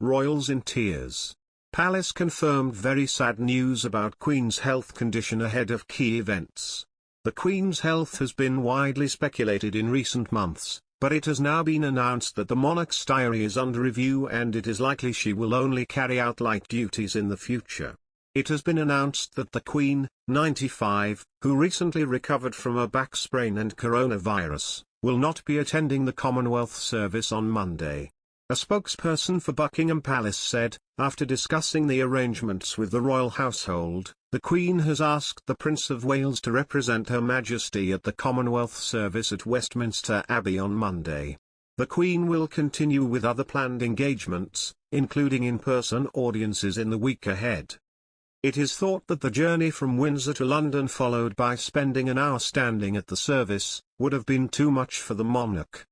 Royals in tears. Palace confirmed very sad news about Queen's health condition ahead of key events. The Queen's health has been widely speculated in recent months, but it has now been announced that the monarch's diary is under review and it is likely she will only carry out light duties in the future. It has been announced that the Queen, 95, who recently recovered from a back sprain and coronavirus, will not be attending the Commonwealth service on Monday. A spokesperson for Buckingham Palace said, after discussing the arrangements with the royal household, the Queen has asked the Prince of Wales to represent Her Majesty at the Commonwealth service at Westminster Abbey on Monday. The Queen will continue with other planned engagements, including in-person audiences in the week ahead. It is thought that the journey from Windsor to London, followed by spending an hour standing at the service, would have been too much for the monarch.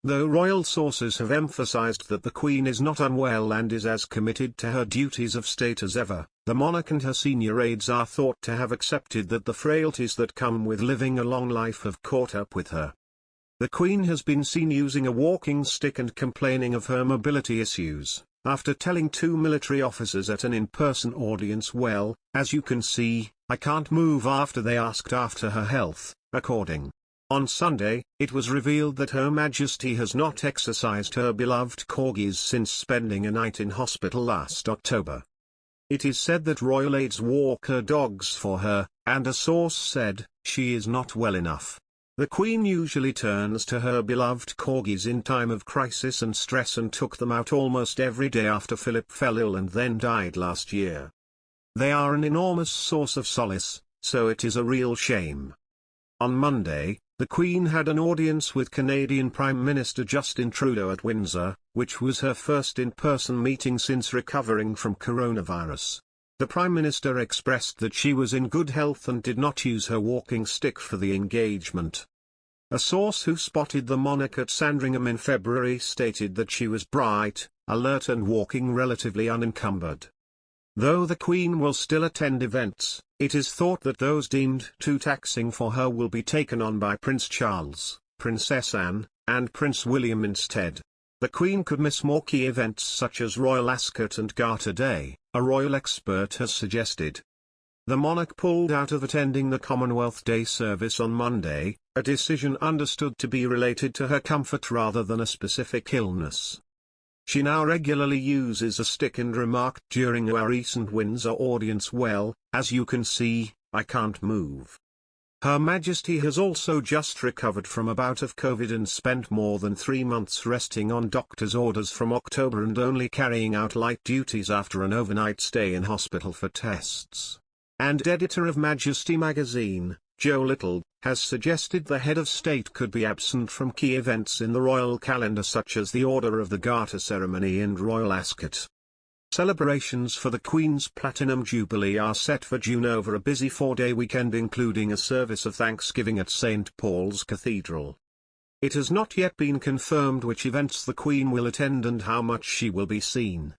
Though royal sources have emphasized that the Queen is not unwell and is as committed to her duties of state as ever, the monarch and her senior aides are thought to have accepted that the frailties that come with living a long life have caught up with her. The Queen has been seen using a walking stick and complaining of her mobility issues, after telling two military officers at an in-person audience, "Well, as you can see, I can't move," after they asked after her health, according. On Sunday, it was revealed that Her Majesty has not exercised her beloved corgis since spending a night in hospital last October. It is said that royal aides walk her dogs for her, and a source said, "She is not well enough." The Queen usually turns to her beloved corgis in time of crisis and stress and took them out almost every day after Philip fell ill and then died last year. They are an enormous source of solace, so it is a real shame. On Monday, the Queen had an audience with Canadian Prime Minister Justin Trudeau at Windsor, which was her first in-person meeting since recovering from coronavirus. The Prime Minister expressed that she was in good health and did not use her walking stick for the engagement. A source who spotted the monarch at Sandringham in February stated that she was bright, alert and walking relatively unencumbered. Though the Queen will still attend events, it is thought that those deemed too taxing for her will be taken on by Prince Charles, Princess Anne, and Prince William instead. The Queen could miss more key events such as Royal Ascot and Garter Day, a royal expert has suggested. The monarch pulled out of attending the Commonwealth Day service on Monday, a decision understood to be related to her comfort rather than a specific illness. She now regularly uses a stick and remarked during our recent Windsor audience, "Well, as you can see, I can't move." Her Majesty has also just recovered from a bout of COVID and spent more than 3 months resting on doctor's orders from October and only carrying out light duties after an overnight stay in hospital for tests. And editor of Majesty magazine, Joe Little, has suggested the head of state could be absent from key events in the royal calendar such as the Order of the Garter ceremony and Royal Ascot. Celebrations for the Queen's Platinum Jubilee are set for June over a busy 4-day weekend including a service of Thanksgiving at St. Paul's Cathedral. It has not yet been confirmed which events the Queen will attend and how much she will be seen.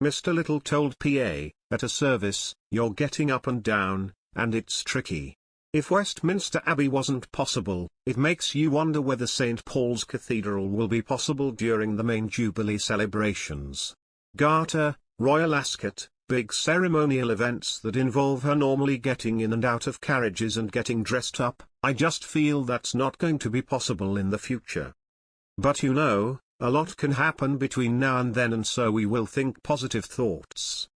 Mr. Little told PA, "At a service, you're getting up and down, and it's tricky. If Westminster Abbey wasn't possible, it makes you wonder whether St. Paul's Cathedral will be possible during the main Jubilee celebrations. Garter, Royal Ascot, big ceremonial events that involve her normally getting in and out of carriages and getting dressed up, I just feel that's not going to be possible in the future. But you know, a lot can happen between now and then and so we will think positive thoughts."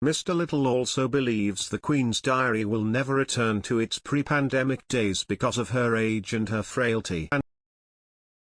Mr. Little also believes the Queen's diary will never return to its pre-pandemic days because of her age and her frailty.